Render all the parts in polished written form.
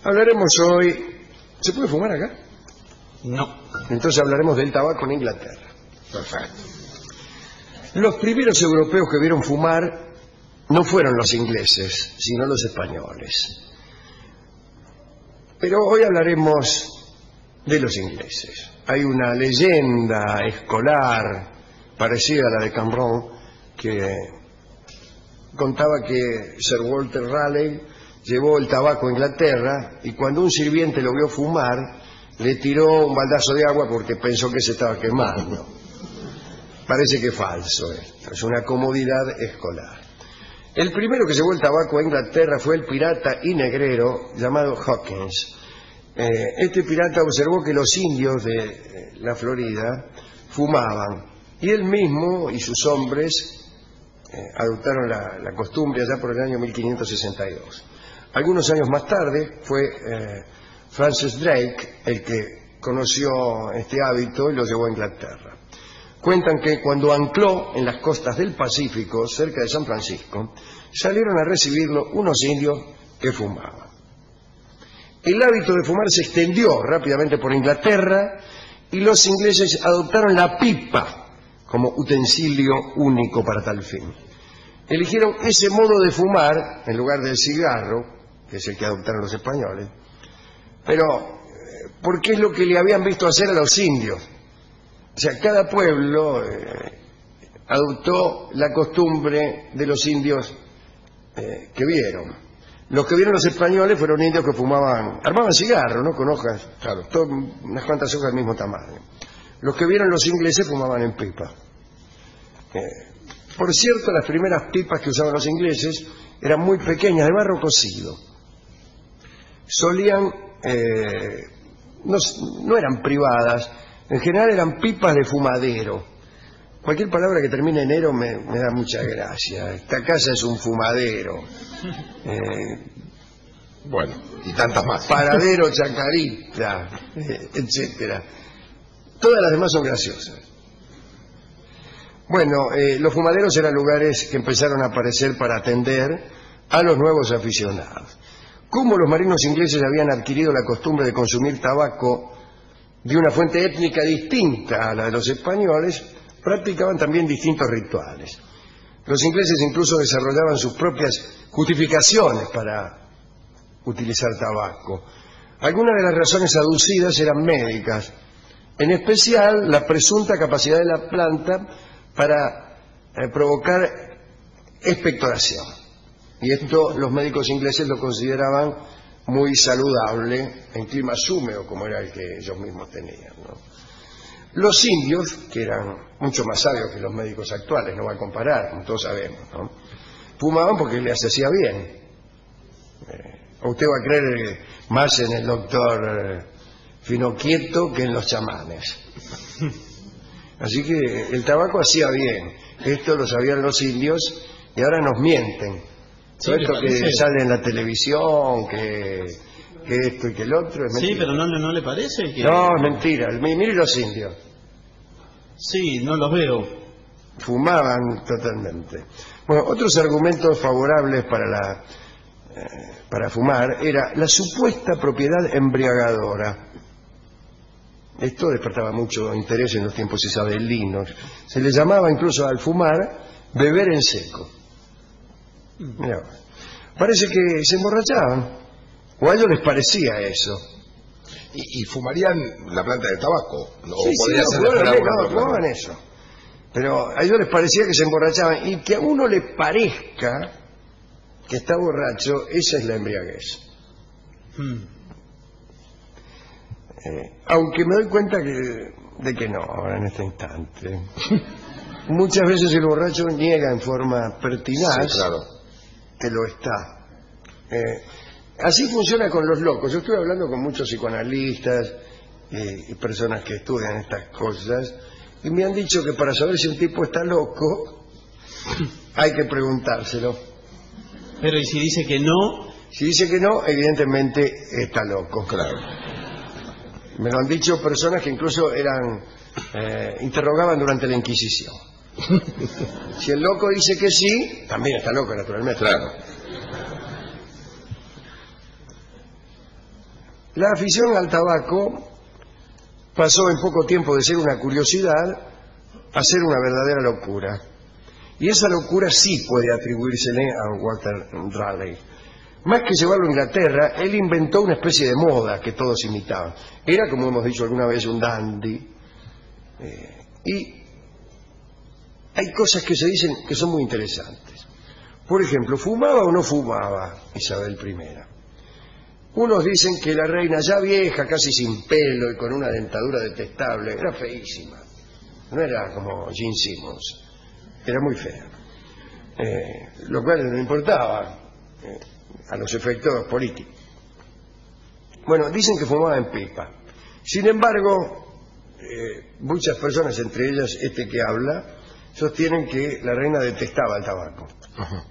Hablaremos hoy... ¿Se puede fumar acá? No. Entonces hablaremos del tabaco en Inglaterra. Perfecto. Los primeros europeos que vieron fumar no fueron los ingleses, sino los españoles. Pero hoy hablaremos de los ingleses. Hay una leyenda escolar parecida a la de Cambronne que contaba que Sir Walter Raleigh llevó el tabaco a Inglaterra y cuando un sirviente lo vio fumar le tiró un baldazo de agua porque pensó que se estaba quemando. Parece que es falso esto, es una comodidad escolar. El primero que llevó el tabaco a Inglaterra fue el pirata y negrero llamado Hawkins. Este pirata observó que los indios de la Florida fumaban y él mismo y sus hombres adoptaron la costumbre allá por el año 1562. Algunos años más tarde fue Francis Drake el que conoció este hábito y lo llevó a Inglaterra. Cuentan que cuando ancló en las costas del Pacífico, cerca de San Francisco, salieron a recibirlo unos indios que fumaban. El hábito de fumar se extendió rápidamente por Inglaterra y los ingleses adoptaron la pipa como utensilio único para tal fin. Eligieron ese modo de fumar en lugar del cigarro, que es el que adoptaron los españoles, pero porque es lo que le habían visto hacer a los indios. O sea, cada pueblo adoptó la costumbre de los indios que vieron. Los que vieron los españoles fueron indios que fumaban, armaban cigarros, ¿no? Con hojas, claro, unas cuantas hojas del mismo tamaño. Los que vieron los ingleses fumaban en pipa. Por cierto, las primeras pipas que usaban los ingleses eran muy pequeñas, de barro cocido. Solían, no eran privadas, en general eran pipas de fumadero. Cualquier palabra que termine en ero me da mucha gracia. Esta casa es un fumadero. Bueno, y tantas más. Paradero, chacarita, etcétera. Todas las demás son graciosas. Bueno, los fumaderos eran lugares que empezaron a aparecer para atender a los nuevos aficionados. Como los marinos ingleses habían adquirido la costumbre de consumir tabaco de una fuente étnica distinta a la de los españoles, practicaban también distintos rituales. Los ingleses incluso desarrollaban sus propias justificaciones para utilizar tabaco. Algunas de las razones aducidas eran médicas, en especial la presunta capacidad de la planta para provocar expectoración. Y esto los médicos ingleses lo consideraban muy saludable en climas húmedos como era el que ellos mismos tenían, ¿no? Los indios, que eran mucho más sabios que los médicos actuales, no va a comparar, como todos sabemos, ¿no? Fumaban porque les hacía bien. Usted va a creer más en el doctor Finoquieto que en los chamanes. Así que el tabaco hacía bien. Esto lo sabían los indios y ahora nos mienten. Sí, esto que sale en la televisión, que esto y que el otro, es mentira. Sí, pero ¿no le parece que...? No, es mentira. Mire los indios. Sí, no los veo. Fumaban totalmente. Bueno, otros argumentos favorables para fumar era la supuesta propiedad embriagadora. Esto despertaba mucho interés en los tiempos isabelinos. Se le llamaba incluso al fumar beber en seco. Mirá, parece que se emborrachaban, o a ellos les parecía eso. ¿Y fumarían la planta de tabaco? ¿O Sí, podría ser fumaban eso. Pero a ellos les parecía que se emborrachaban, y que a uno le parezca que está borracho, esa es la embriaguez. Aunque me doy cuenta de que no, ahora en este instante. Muchas veces el borracho niega en forma pertinaz, sí, claro, que lo está. Así funciona con los locos. Yo estuve hablando con muchos psicoanalistas y personas que estudian estas cosas y me han dicho que para saber si un tipo está loco hay que preguntárselo. Pero ¿y si dice que no? Si dice que no, evidentemente está loco. claro. Me lo han dicho personas que incluso interrogaban durante la Inquisición. Si el loco dice que sí, también está loco, naturalmente. Claro. La afición al tabaco pasó en poco tiempo de ser una curiosidad a ser una verdadera locura. Y esa locura sí puede atribuírsele a Walter Raleigh. Más que llevarlo a Inglaterra, él inventó una especie de moda que todos imitaban. Era, como hemos dicho alguna vez, un dandy. Y hay cosas que se dicen que son muy interesantes. Por ejemplo, ¿fumaba o no fumaba Isabel I? Unos dicen que la reina, ya vieja, casi sin pelo y con una dentadura detestable, era feísima. No era como Gene Simmons, era muy fea. Lo cual no importaba a los efectos políticos. Bueno, dicen que fumaba en pipa. Sin embargo, muchas personas, entre ellas este que habla, sostienen que la reina detestaba el tabaco. Ajá.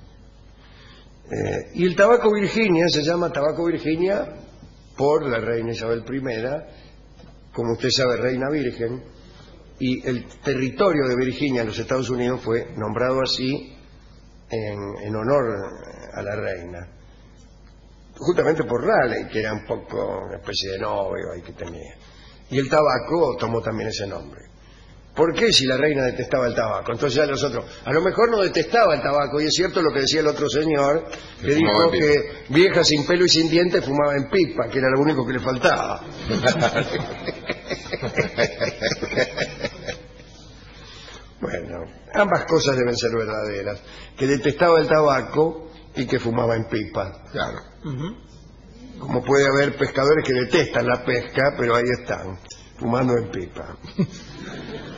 Y el tabaco Virginia se llama tabaco Virginia por la reina Isabel I, como usted sabe, reina virgen, y el territorio de Virginia en los Estados Unidos fue nombrado así en honor a la reina, justamente por Raleigh, que era un poco una especie de novio ahí que tenía. Y el tabaco tomó también ese nombre. ¿Por qué si la reina detestaba el tabaco? Entonces ya los otros, a lo mejor no detestaba el tabaco, y es cierto lo que decía el otro señor, que dijo que vieja sin pelo y sin dientes fumaba en pipa, que era lo único que le faltaba. Bueno, ambas cosas deben ser verdaderas, que detestaba el tabaco y que fumaba en pipa. Claro. Como puede haber pescadores que detestan la pesca, pero ahí están, fumando en pipa.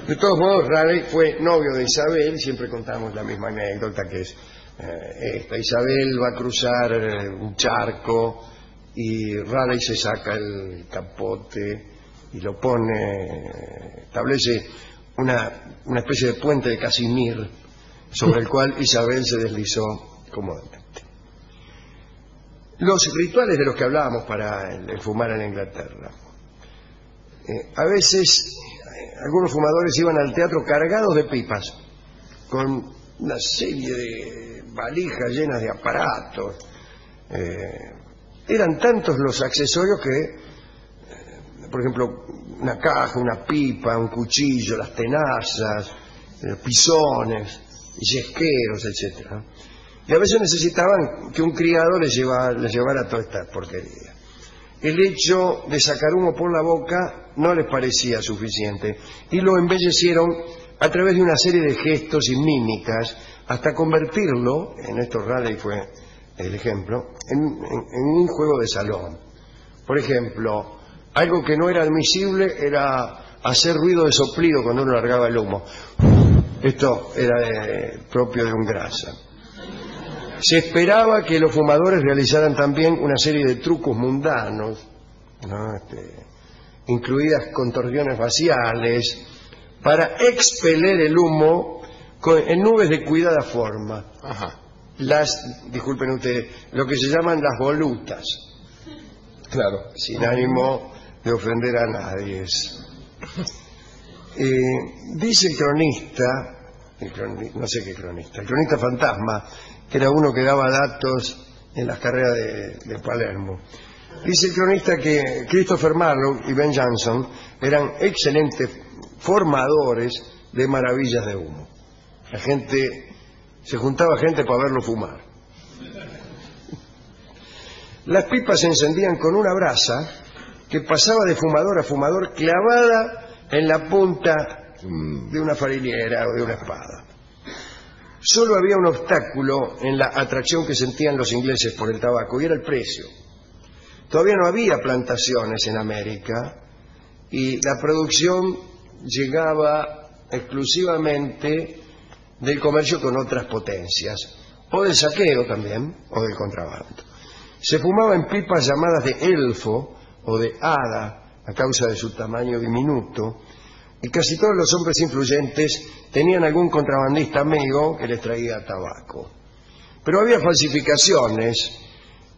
De todos modos, Raleigh fue novio de Isabel, siempre contamos la misma anécdota que es esta. Isabel va a cruzar un charco y Raleigh se saca el capote y lo pone, establece una especie de puente de Casimir sobre el cual Isabel se deslizó cómodamente. Los rituales de los que hablábamos para el fumar en Inglaterra. A veces algunos fumadores iban al teatro cargados de pipas, con una serie de valijas llenas de aparatos. Eran tantos los accesorios que, por ejemplo, una caja, una pipa, un cuchillo, las tenazas, pisones, yesqueros, etcétera. Y a veces necesitaban que un criado les llevara toda esta porquería. El hecho de sacar humo por la boca no les parecía suficiente y lo embellecieron a través de una serie de gestos y mímicas hasta convertirlo, en esto Raleigh fue el ejemplo, en un juego de salón. Por ejemplo, algo que no era admisible era hacer ruido de soplido cuando uno largaba el humo. Esto era propio de un grasa. Se esperaba que los fumadores realizaran también una serie de trucos mundanos, ¿no? Incluidas contorsiones faciales, para expeler el humo en nubes de cuidada forma. Ajá. Disculpen ustedes, lo que se llaman las volutas. Claro. Sin ánimo de ofender a nadie. Dice el cronista, no sé qué cronista, el cronista fantasma, que era uno que daba datos en las carreras de Palermo. Dice el cronista que Christopher Marlowe y Ben Jonson eran excelentes formadores de maravillas de humo. Se juntaba gente para verlo fumar. Las pipas se encendían con una brasa que pasaba de fumador a fumador clavada en la punta de una fariliera o de una espada. Solo había un obstáculo en la atracción que sentían los ingleses por el tabaco, y era el precio. Todavía no había plantaciones en América y la producción llegaba exclusivamente del comercio con otras potencias, o del saqueo también, o del contrabando. Se fumaba en pipas llamadas de elfo o de hada, a causa de su tamaño diminuto, y casi todos los hombres influyentes tenían algún contrabandista amigo que les traía tabaco. Pero había falsificaciones.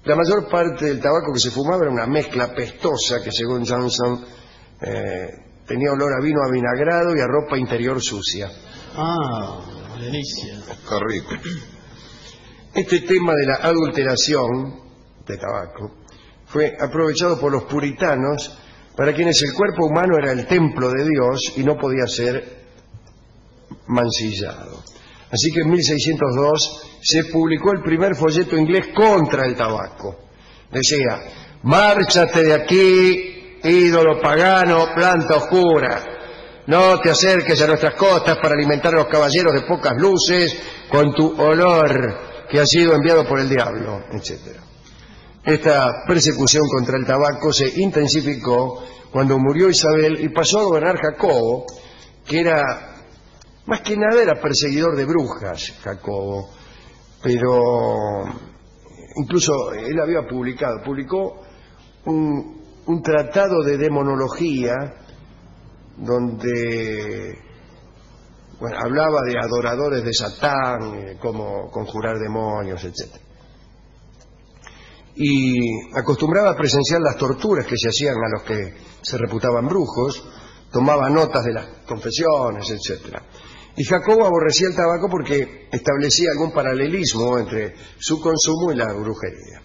La mayor parte del tabaco que se fumaba era una mezcla pestosa que, según Johnson, tenía olor a vino avinagrado y a ropa interior sucia. Ah, delicia. Qué rico. Este tema de la adulteración de tabaco fue aprovechado por los puritanos, para quienes el cuerpo humano era el templo de Dios y no podía ser mancillado. Así que en 1602 se publicó el primer folleto inglés contra el tabaco. Decía: márchate de aquí, ídolo pagano, planta oscura. No te acerques a nuestras costas para alimentar a los caballeros de pocas luces con tu olor que ha sido enviado por el diablo, etc. Esta persecución contra el tabaco se intensificó cuando murió Isabel y pasó a gobernar Jacobo, que era, más que nada, era perseguidor de brujas, Jacobo, pero incluso él había publicó un tratado de demonología donde hablaba de adoradores de Satán, cómo conjurar demonios, etc. Y acostumbraba a presenciar las torturas que se hacían a los que se reputaban brujos, tomaba notas de las confesiones, etc. Y Jacobo aborrecía el tabaco porque establecía algún paralelismo entre su consumo y la brujería.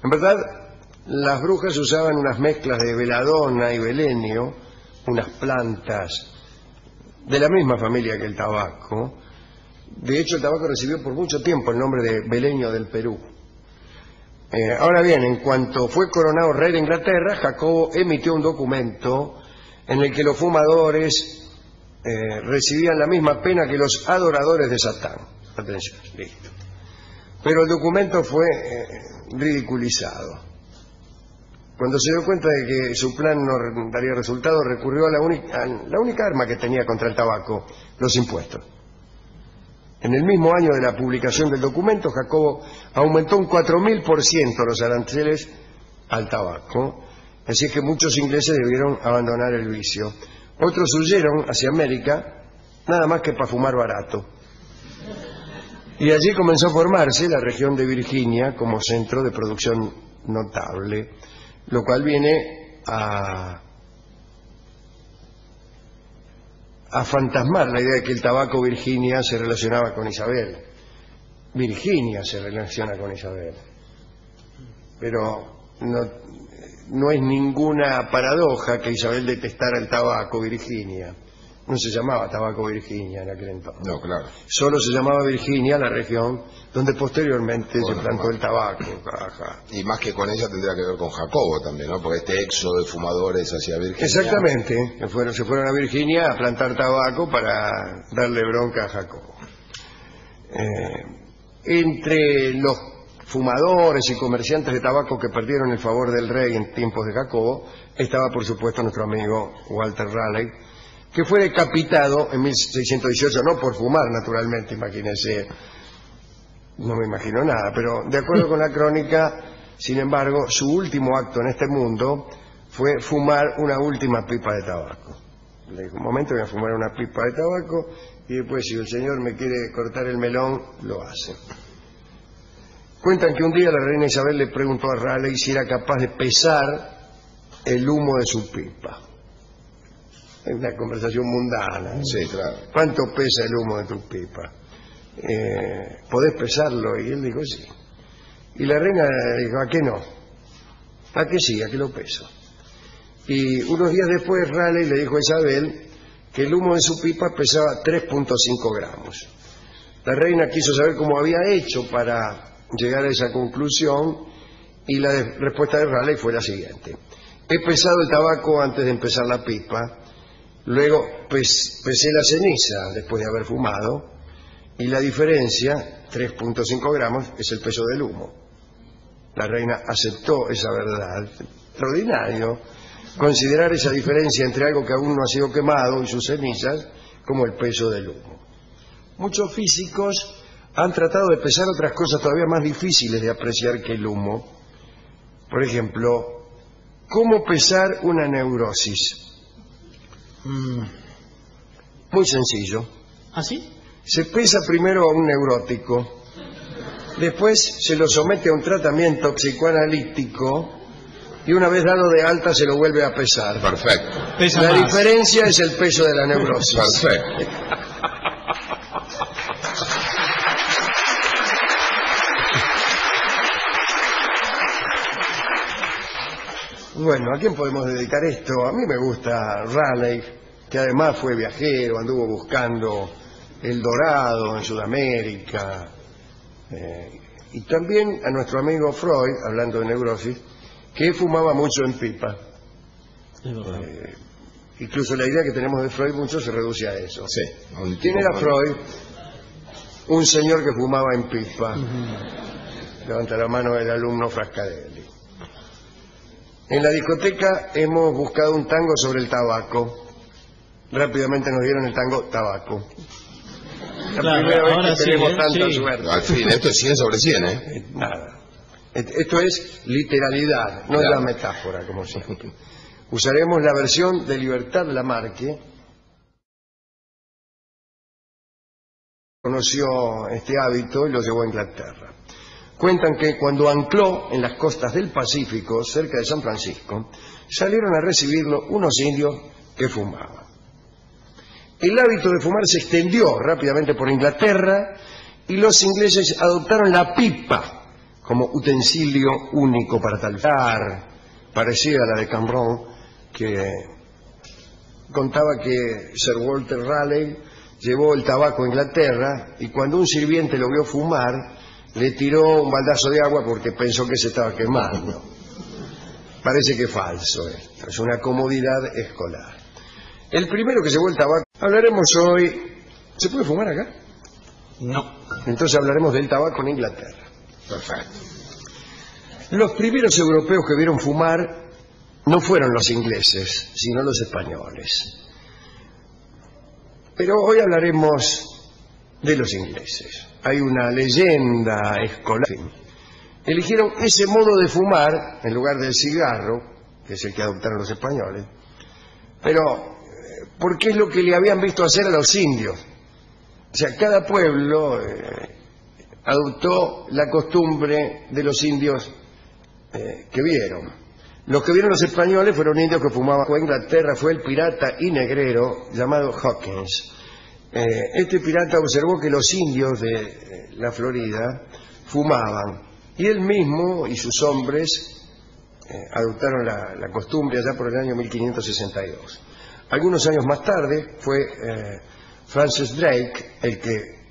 En verdad, las brujas usaban unas mezclas de beladona y belenio, unas plantas de la misma familia que el tabaco. De hecho, el tabaco recibió por mucho tiempo el nombre de beleño del Perú. Ahora bien, en cuanto fue coronado rey de Inglaterra, Jacobo emitió un documento en el que los fumadores recibían la misma pena que los adoradores de Satán. Atención, listo. Pero el documento fue ridiculizado. Cuando se dio cuenta de que su plan no daría resultado, recurrió a la única arma que tenía contra el tabaco: los impuestos. En el mismo año de la publicación del documento, Jacobo aumentó un 4000% los aranceles al tabaco, así que muchos ingleses debieron abandonar el vicio. Otros huyeron hacia América, nada más que para fumar barato. Y allí comenzó a formarse la región de Virginia como centro de producción notable, lo cual viene a fantasmar la idea de que el tabaco Virginia se relacionaba con Isabel. Virginia se relaciona con Isabel. Pero no es ninguna paradoja que Isabel detestara el tabaco Virginia. No se llamaba tabaco Virginia en aquel entonces. No, claro. Solo se llamaba Virginia la región donde posteriormente se plantó el tabaco. Ajá. Y más que con ella tendría que ver con Jacobo también, ¿no? Porque este éxodo de fumadores hacia Virginia. Exactamente. Se fueron a Virginia a plantar tabaco para darle bronca a Jacobo. Entre los fumadores y comerciantes de tabaco que perdieron el favor del rey en tiempos de Jacobo estaba, por supuesto, nuestro amigo Walter Raleigh, que fue decapitado en 1618, no por fumar, naturalmente, imagínense, no me imagino nada, pero de acuerdo con la crónica, sin embargo, su último acto en este mundo fue fumar una última pipa de tabaco. Le dijo: un momento, voy a fumar una pipa de tabaco y después, si el señor me quiere cortar el melón, lo hace. Cuentan que un día la reina Isabel le preguntó a Raleigh si era capaz de pesar el humo de su pipa. Es una conversación mundana. Sí, claro. ¿Cuánto pesa el humo de tu pipa? ¿Podés pesarlo? Y él dijo: sí. Y la reina dijo: ¿a qué no? ¿A qué sí? ¿A qué lo peso? Y unos días después Raleigh le dijo a Isabel que el humo de su pipa pesaba 3.5 gramos. La reina quiso saber cómo había hecho para llegar a esa conclusión y la respuesta de Raleigh fue la siguiente: he pesado el tabaco antes de empezar la pipa, luego pesé la ceniza después de haber fumado y la diferencia, 3.5 gramos, es el peso del humo. La reina aceptó esa verdad. Extraordinario considerar esa diferencia entre algo que aún no ha sido quemado y sus cenizas como el peso del humo. Muchos físicos han tratado de pesar otras cosas todavía más difíciles de apreciar que el humo. Por ejemplo, ¿cómo pesar una neurosis? Muy sencillo. ¿Ah, sí? Se pesa primero a un neurótico, después se lo somete a un tratamiento psicoanalítico y una vez dado de alta se lo vuelve a pesar. Perfecto. Pesa La más. diferencia es el peso de la neurosis. Perfecto. Bueno, ¿a quién podemos dedicar esto? A mí me gusta Raleigh, que además fue viajero, anduvo buscando el dorado en Sudamérica, y también a nuestro amigo Freud, hablando de neurosis, que fumaba mucho en pipa. Es verdad. Incluso la idea que tenemos de Freud mucho se reduce a eso. Sí. ¿Quién era Freud? Un señor que fumaba en pipa. Levanta la mano el alumno Frascadelli. En la discoteca hemos buscado un tango sobre el tabaco. Rápidamente nos dieron el tango Tabaco. La Claro, primera vez ahora que sí, tenemos tanta sí. suerte. Al fin, esto es 100 sobre 100, ¿eh? Nada. Esto es literalidad, no es Claro. la metáfora, como siempre. Usaremos la versión de Libertad Lamarque. Conoció este hábito y lo llevó a Inglaterra. Cuentan que cuando ancló en las costas del Pacífico, cerca de San Francisco, salieron a recibirlo unos indios que fumaban. El hábito de fumar se extendió rápidamente por Inglaterra y los ingleses adoptaron la pipa como utensilio único para tallar, parecida a la de Cambronne, que contaba que Sir Walter Raleigh llevó el tabaco a Inglaterra y cuando un sirviente lo vio fumar, le tiró un baldazo de agua porque pensó que se estaba quemando. Parece que es falso esto, es una comodidad escolar. El primero que llevó el tabaco, hablaremos hoy... ¿Se puede fumar acá? No. Entonces hablaremos del tabaco en Inglaterra. Perfecto. Los primeros europeos que vieron fumar no fueron los ingleses, sino los españoles. Pero hoy hablaremos de los ingleses. Hay una leyenda escolar. Eligieron ese modo de fumar en lugar del cigarro, que es el que adoptaron los españoles, pero porque es lo que le habían visto hacer a los indios. O sea, cada pueblo adoptó la costumbre de los indios que vieron. Los que vieron los españoles fueron indios que fumaban. Fue a Inglaterra, fue el pirata y negrero llamado Hawkins. Este pirata observó que los indios de la Florida fumaban y él mismo y sus hombres adoptaron la costumbre allá por el año 1562. Algunos años más tarde fue Francis Drake el que